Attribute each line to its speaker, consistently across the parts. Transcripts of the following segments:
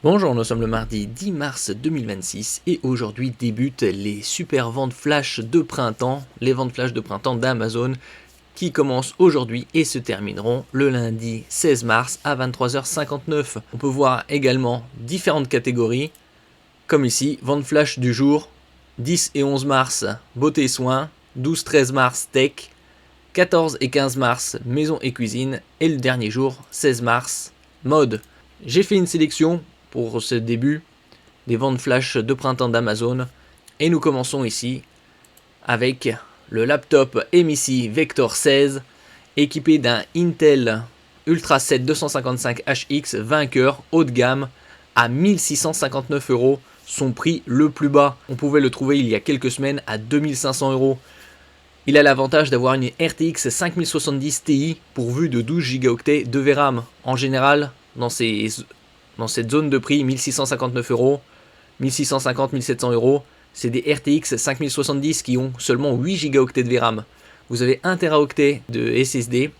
Speaker 1: Bonjour, nous sommes le mardi 10 mars 2026 et aujourd'hui débutent les super ventes flash de printemps, les ventes flash de printemps d'Amazon qui commencent aujourd'hui et se termineront le lundi 16 mars à 23h59. On peut voir également différentes catégories, comme ici, vente flash du jour, 10 et 11 mars, beauté et soins, 12-13 mars, tech, 14 et 15 mars, maison et cuisine, et le dernier jour, 16 mars, mode. J'ai fait une sélection pour ce début des ventes flash de printemps d'Amazon et nous commençons ici avec le laptop MSI Vector 16 équipé d'un Intel Ultra 7 255HX vainqueur haut de gamme à 1659 €, son prix le plus bas. On pouvait le trouver il y a quelques semaines à 2500 €. Il a l'avantage d'avoir une RTX 5070 Ti pourvue de 12 Go de VRAM. En général, dans cette zone de prix, 1659 €, 1650-1700 €, c'est des RTX 5070 qui ont seulement 8 Go de VRAM. Vous avez 1 Teraoctet de SSD,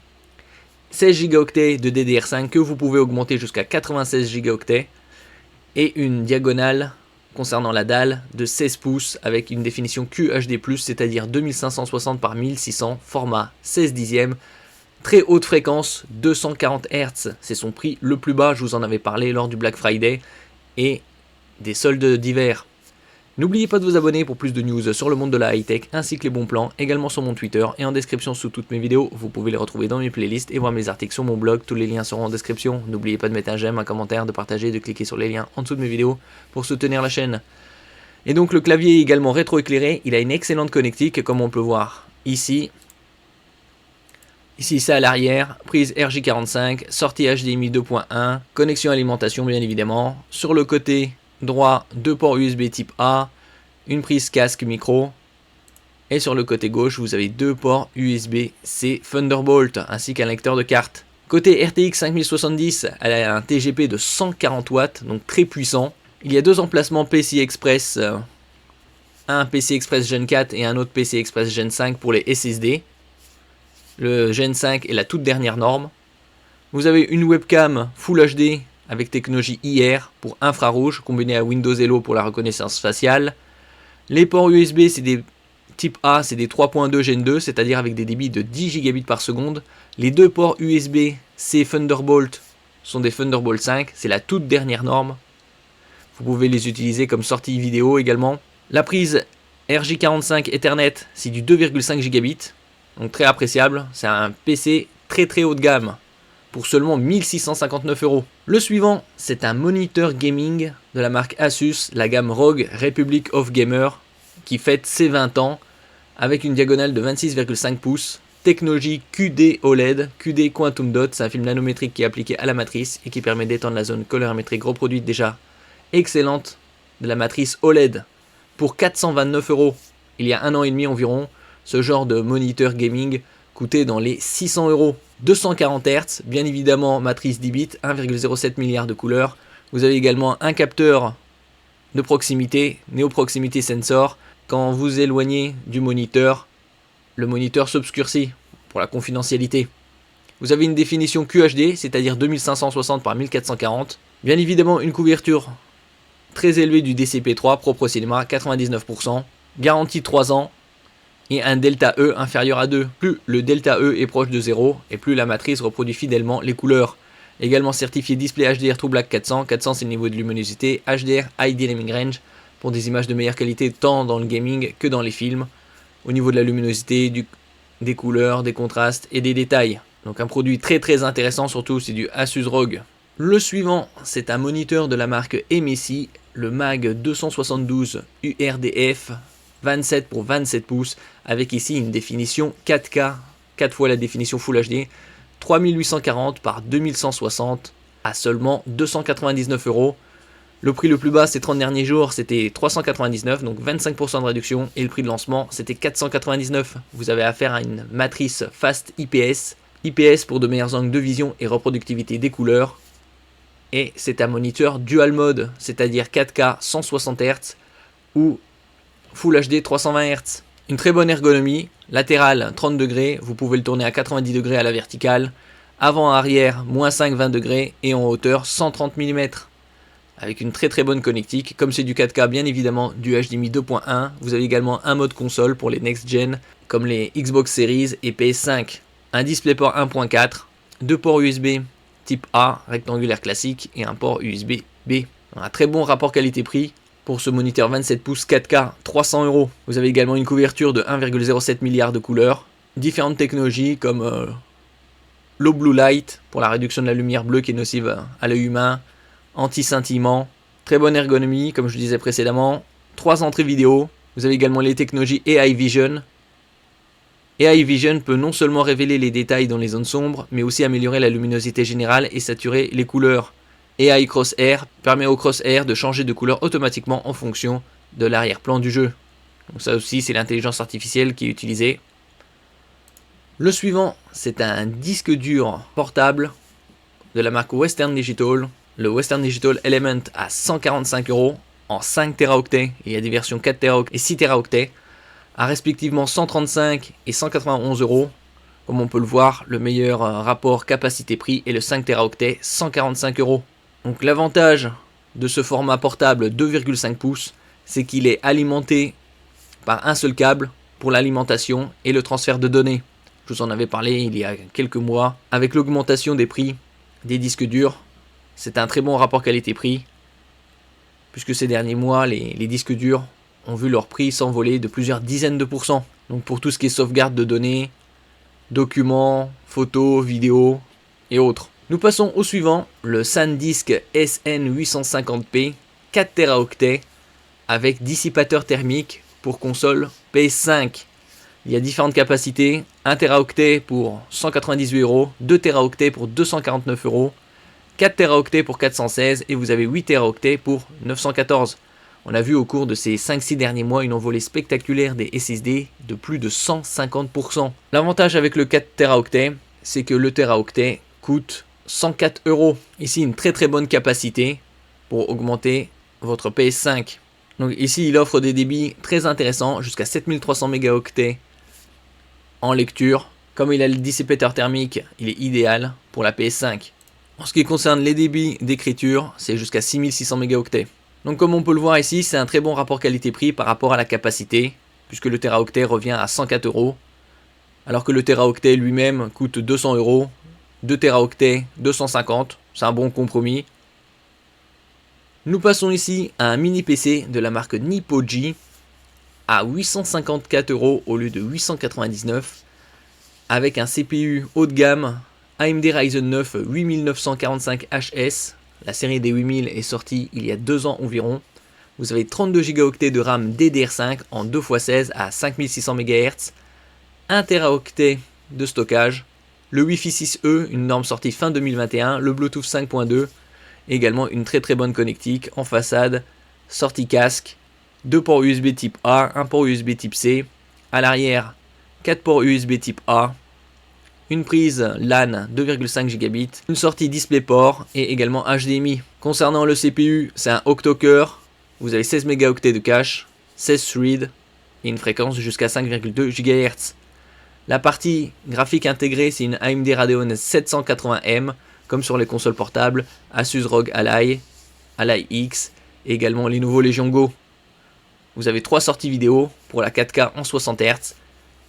Speaker 1: 16 Go de DDR5 que vous pouvez augmenter jusqu'à 96 Go et une diagonale concernant la dalle de 16 pouces avec une définition QHD+, c'est-à-dire 2560 par 1600, format 16 dixièmes, très haute fréquence, 240 Hz, c'est son prix le plus bas, je vous en avais parlé lors du Black Friday et des soldes d'hiver. N'oubliez pas de vous abonner pour plus de news sur le monde de la high-tech ainsi que les bons plans, également sur mon Twitter et en description sous toutes mes vidéos. Vous pouvez les retrouver dans mes playlists et voir mes articles sur mon blog, tous les liens seront en description. N'oubliez pas de mettre un j'aime, un commentaire, de partager, de cliquer sur les liens en dessous de mes vidéos pour soutenir la chaîne. Et donc le clavier est également rétroéclairé, il a une excellente connectique comme on peut voir ici. Ici c'est à l'arrière, prise RJ45, sortie HDMI 2.1, connexion alimentation bien évidemment. Sur le côté droit, 2 ports USB type A, une prise casque micro. Et sur le côté gauche, vous avez 2 ports USB-C Thunderbolt ainsi qu'un lecteur de carte. Côté RTX 5070, elle a un TGP de 140 watts, donc très puissant. Il y a 2 emplacements PCI Express, un PCI Express Gen 4 et un autre PCI Express Gen 5 pour les SSD. Le Gen 5 est la toute dernière norme. Vous avez une webcam Full HD avec technologie IR pour infrarouge, combinée à Windows Hello pour la reconnaissance faciale. Les ports USB, c'est des type A, c'est des 3.2 Gen 2, c'est-à-dire avec des débits de 10 gigabits par seconde. Les 2 ports USB-C Thunderbolt sont des Thunderbolt 5, c'est la toute dernière norme. Vous pouvez les utiliser comme sortie vidéo également. La prise RJ45 Ethernet, c'est du 2,5 gigabits, donc très appréciable. C'est un PC très haut de gamme pour seulement 1659 €. Le suivant, c'est un moniteur gaming de la marque Asus, la gamme ROG Republic of Gamer, qui fête ses 20 ans avec une diagonale de 26,5 pouces, technologie QD OLED, QD Quantum Dot, c'est un film nanométrique qui est appliqué à la matrice et qui permet d'étendre la zone colorimétrique reproduite déjà excellente de la matrice OLED pour 429 €. Il y a 1 an et demi environ, ce genre de moniteur gaming coûtait dans les 600 €. 240 Hz, bien évidemment matrice 10 bits, 1,07 milliard de couleurs. Vous avez également un capteur de proximité, Neo Proximity Sensor. Quand vous éloignez du moniteur, le moniteur s'obscurcit pour la confidentialité. Vous avez une définition QHD, c'est-à-dire 2560 par 1440. Bien évidemment une couverture très élevée du DCP3, propre au cinéma, 99%. Garantie 3 ans. Et un delta E inférieur à 2. Plus le delta E est proche de 0 et plus la matrice reproduit fidèlement les couleurs. Également certifié display HDR True Black 400. 400 c'est le niveau de luminosité. HDR High Dynamic Range pour des images de meilleure qualité tant dans le gaming que dans les films. Au niveau de la luminosité, des couleurs, des contrastes et des détails. Donc un produit très intéressant, surtout c'est du Asus ROG. Le suivant, c'est un moniteur de la marque MSI, le MAG 272 URDF 27 pour 27 pouces, avec ici une définition 4K, 4 fois la définition Full HD, 3840 par 2160 à seulement 299 €. Le prix le plus bas ces 30 derniers jours, c'était 399, donc 25% de réduction, et le prix de lancement, c'était 499. Vous avez affaire à une matrice Fast IPS, IPS pour de meilleurs angles de vision et reproductivité des couleurs, et c'est un moniteur dual mode, c'est-à-dire 4K 160 Hz ou Full HD 320 Hz. Une très bonne ergonomie, latérale 30 degrés, vous pouvez le tourner à 90 degrés à la verticale, avant arrière, -5, 20 degrés, et en hauteur 130 mm. avec une très bonne connectique. Comme c'est du 4K, bien évidemment du HDMI 2.1. Vous avez également un mode console pour les next-gen, comme les Xbox Series et PS5. Un DisplayPort 1.4, deux ports USB type A, rectangulaire classique, et un port USB B. Un très bon rapport qualité-prix pour ce moniteur 27 pouces 4K, 300 €. Vous avez également une couverture de 1,07 milliard de couleurs, différentes technologies comme low blue light pour la réduction de la lumière bleue qui est nocive à l'œil humain, anti-scintillement, très bonne ergonomie comme je disais précédemment, 3 entrées vidéo. Vous avez également les technologies AI Vision. AI Vision peut non seulement révéler les détails dans les zones sombres, mais aussi améliorer la luminosité générale et saturer les couleurs. AI Crosshair permet au crosshair de changer de couleur automatiquement en fonction de l'arrière-plan du jeu. Donc ça aussi c'est l'intelligence artificielle qui est utilisée. Le suivant, c'est un disque dur portable de la marque Western Digital. Le Western Digital Element à 145 € en 5 Teraoctets. Il y a des versions 4 Teraoctets et 6 Teraoctets à respectivement 135 et 191 €. Comme on peut le voir, le meilleur rapport qualité-prix est le 5 Teraoctets, 145 €. Donc l'avantage de ce format portable 2,5 pouces, c'est qu'il est alimenté par un seul câble pour l'alimentation et le transfert de données. Je vous en avais parlé il y a quelques mois. Avec l'augmentation des prix des disques durs, c'est un très bon rapport qualité-prix, puisque ces derniers mois, les disques durs ont vu leur prix s'envoler de plusieurs dizaines de %. Donc pour tout ce qui est sauvegarde de données, documents, photos, vidéos et autres. Nous passons au suivant, le SanDisk SN850p 4 Teraoctets avec dissipateur thermique pour console PS5. Il y a différentes capacités, 1 Teraoctet pour 198 €, 2 Teraoctets pour 249 €, 4 Teraoctets pour 416 et vous avez 8 Teraoctets pour 914. On a vu au cours de ces 5-6 derniers mois une envolée spectaculaire des SSD de plus de 150%. L'avantage avec le 4 Teraoctets, c'est que le Teraoctet coûte 104 €. Ici une très bonne capacité pour augmenter votre PS5. Donc ici il offre des débits très intéressants, jusqu'à 7300 mégaoctets en lecture. Comme il a le dissipateur thermique, il est idéal pour la PS5. En ce qui concerne les débits d'écriture, c'est jusqu'à 6600 mégaoctets. Donc comme on peut le voir ici, c'est un très bon rapport qualité-prix par rapport à la capacité, puisque le Teraoctet revient à 104 €, alors que le Teraoctet lui-même coûte 200 €, 2 Teraoctets 250, c'est un bon compromis. Nous passons ici à un mini PC de la marque Nippoji à 854 € au lieu de 899, avec un CPU haut de gamme AMD Ryzen 9 8945HS. La série des 8000 est sortie il y a 2 ans environ. Vous avez 32 Go de RAM DDR5 en 2x16 à 5600 MHz, 1 Teraoctet de stockage, le Wi-Fi 6E, une norme sortie fin 2021, le Bluetooth 5.2, également une très bonne connectique en façade, sortie casque, 2 ports USB type A, 1 port USB type C, à l'arrière 4 ports USB type A, une prise LAN 2,5 Gb, une sortie DisplayPort et également HDMI. Concernant le CPU, c'est un octo-cœur, vous avez 16 mégaoctets de cache, 16 threads et une fréquence jusqu'à 5,2 GHz. La partie graphique intégrée, c'est une AMD Radeon 780M, comme sur les consoles portables, Asus ROG Ally, Ally X et également les nouveaux Legion Go. Vous avez 3 sorties vidéo pour la 4K en 60 Hz,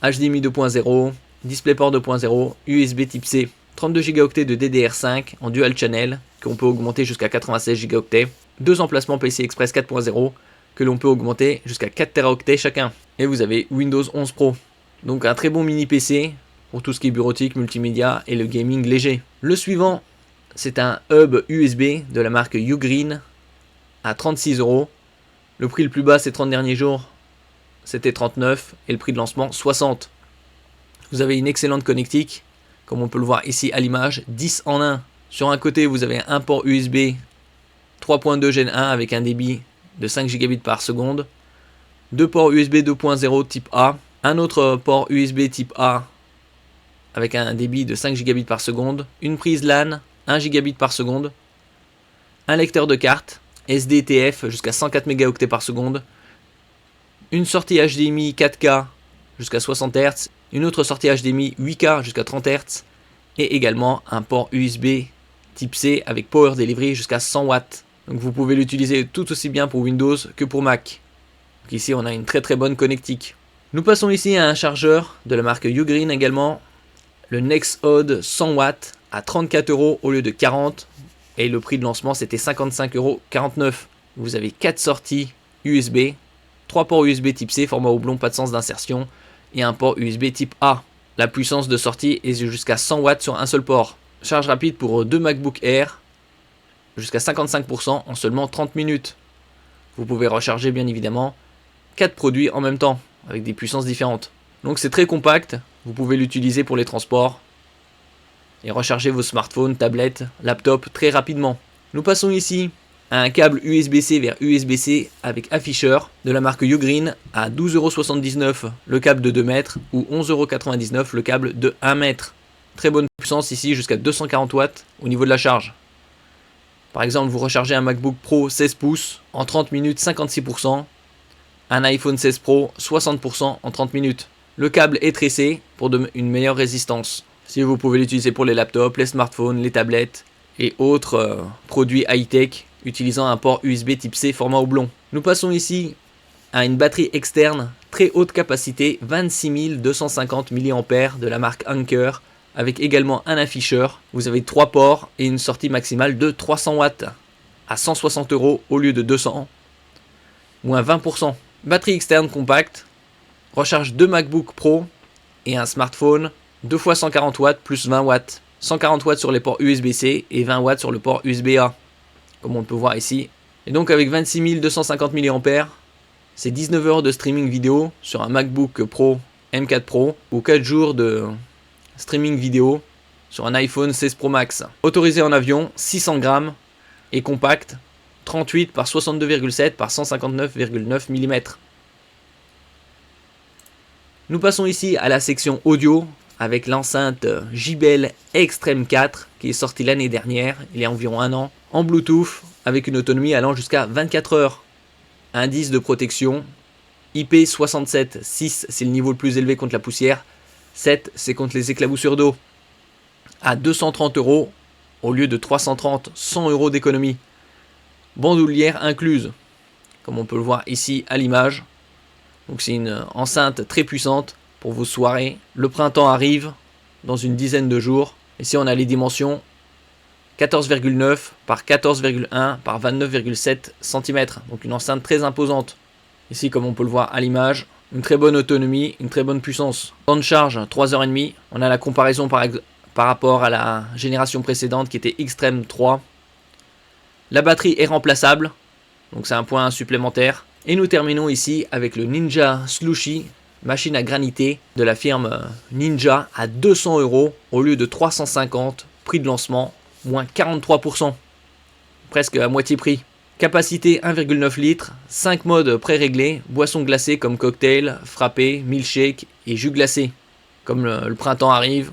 Speaker 1: HDMI 2.0, DisplayPort 2.0, USB type C, 32 Go de DDR5 en dual channel qu'on peut augmenter jusqu'à 96 Go, 2 emplacements PCI Express 4.0 que l'on peut augmenter jusqu'à 4 Teraoctets chacun. Et vous avez Windows 11 Pro. Donc un très bon mini PC pour tout ce qui est bureautique, multimédia et le gaming léger. Le suivant, c'est un hub USB de la marque Ugreen à 36 €. Le prix le plus bas ces 30 derniers jours, c'était 39 et le prix de lancement 60. Vous avez une excellente connectique, comme on peut le voir ici à l'image, 10 en 1. Sur un côté, vous avez un port USB 3.2 Gen 1 avec un débit de 5 Gb par seconde, 2 ports USB 2.0 type A, un autre port USB type A avec un débit de 5 Gb par seconde, une prise LAN 1 Gb par seconde, un lecteur de carte SDTF jusqu'à 104 mégaoctets par seconde, une sortie HDMI 4K jusqu'à 60 Hz, une autre sortie HDMI 8K jusqu'à 30 Hz et également un port USB type C avec Power Delivery jusqu'à 100 watts. Donc vous pouvez l'utiliser tout aussi bien pour Windows que pour Mac. Donc ici on a une très bonne connectique. Nous passons ici à un chargeur de la marque Ugreen également. Le NextHod 100 watts à 34 € au lieu de 40. Et le prix de lancement c'était 55,49 €. Vous avez 4 sorties USB, 3 ports USB type C, format houblon, pas de sens d'insertion, et un port USB type A. La puissance de sortie est jusqu'à 100 watts sur un seul port. Charge rapide pour 2 MacBook Air, jusqu'à 55% en seulement 30 minutes. Vous pouvez recharger bien évidemment 4 produits en même temps, avec des puissances différentes. Donc c'est très compact, vous pouvez l'utiliser pour les transports, et recharger vos smartphones, tablettes, laptops très rapidement. Nous passons ici à un câble USB-C vers USB-C avec afficheur de la marque Ugreen à 12,79 € le câble de 2 mètres ou 11,99 € le câble de 1 mètre. Très bonne puissance ici, jusqu'à 240 watts au niveau de la charge. Par exemple, vous rechargez un MacBook Pro 16 pouces en 30 minutes 56%, un iPhone 16 Pro 60% en 30 minutes. Le câble est tressé pour une meilleure résistance. Si vous pouvez l'utiliser pour les laptops, les smartphones, les tablettes et autres produits high-tech utilisant un port USB type C format houblon. Nous passons ici à une batterie externe très haute capacité 26 250 mAh de la marque Anker avec également un afficheur. Vous avez 3 ports et une sortie maximale de 300 watts à 160 € au lieu de 200, moins 20%. Batterie externe compacte, recharge 2 MacBook Pro et un smartphone, 2 fois 140 watts plus 20 watts. 140 watts sur les ports USB-C et 20 watts sur le port USB-A, comme on peut voir ici. Et donc avec 26 250 mAh, c'est 19 heures de streaming vidéo sur un MacBook Pro M4 Pro ou 4 jours de streaming vidéo sur un iPhone 16 Pro Max. Autorisé en avion, 600 grammes et compact, 38 par 62,7 par 159,9 mm. Nous passons ici à la section audio avec l'enceinte JBL Extreme 4 qui est sortie l'année dernière, il y a environ un an, en Bluetooth avec une autonomie allant jusqu'à 24 heures. Indice de protection IP67, 6 c'est le niveau le plus élevé contre la poussière, 7 c'est contre les éclaboussures d'eau. À 230 € au lieu de 330, 100 € d'économie. Bandoulière incluse, comme on peut le voir ici à l'image. Donc c'est une enceinte très puissante pour vos soirées. Le printemps arrive dans une dizaine de jours. Ici on a les dimensions 14,9 par 14,1 par 29,7 cm. Donc une enceinte très imposante. Ici comme on peut le voir à l'image, une très bonne autonomie, une très bonne puissance. Temps de charge 3h30. On a la comparaison par rapport à la génération précédente qui était Extreme 3. La batterie est remplaçable, donc c'est un point supplémentaire. Et nous terminons ici avec le Ninja Slushy, machine à graniter de la firme Ninja à 200 € au lieu de 350, prix de lancement, moins 43%, presque à moitié prix. Capacité 1,9 litres, 5 modes pré-réglés, boissons glacées comme cocktail, frappé, milkshake et jus glacé, comme le printemps arrive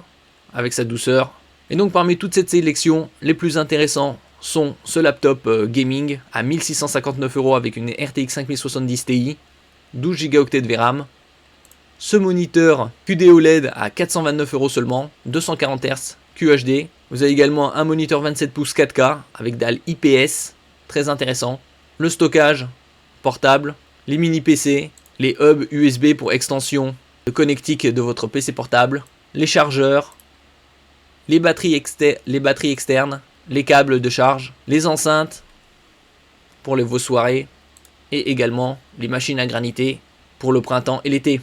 Speaker 1: avec sa douceur. Et donc parmi toutes cette sélection, les plus intéressants sont ce laptop gaming à 1659 € avec une RTX 5070 Ti, 12 Go de VRAM, ce moniteur QD OLED à 429 € seulement, 240 Hz QHD. Vous avez également un moniteur 27 pouces 4K avec dalle IPS, très intéressant. Le stockage portable, les mini PC, les hubs USB pour extension de connectique de votre PC portable, les chargeurs, les batteries externes, les câbles de charge, les enceintes pour vos soirées et également les machines à graniter pour le printemps et l'été.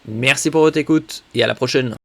Speaker 1: Merci pour votre écoute et à la prochaine.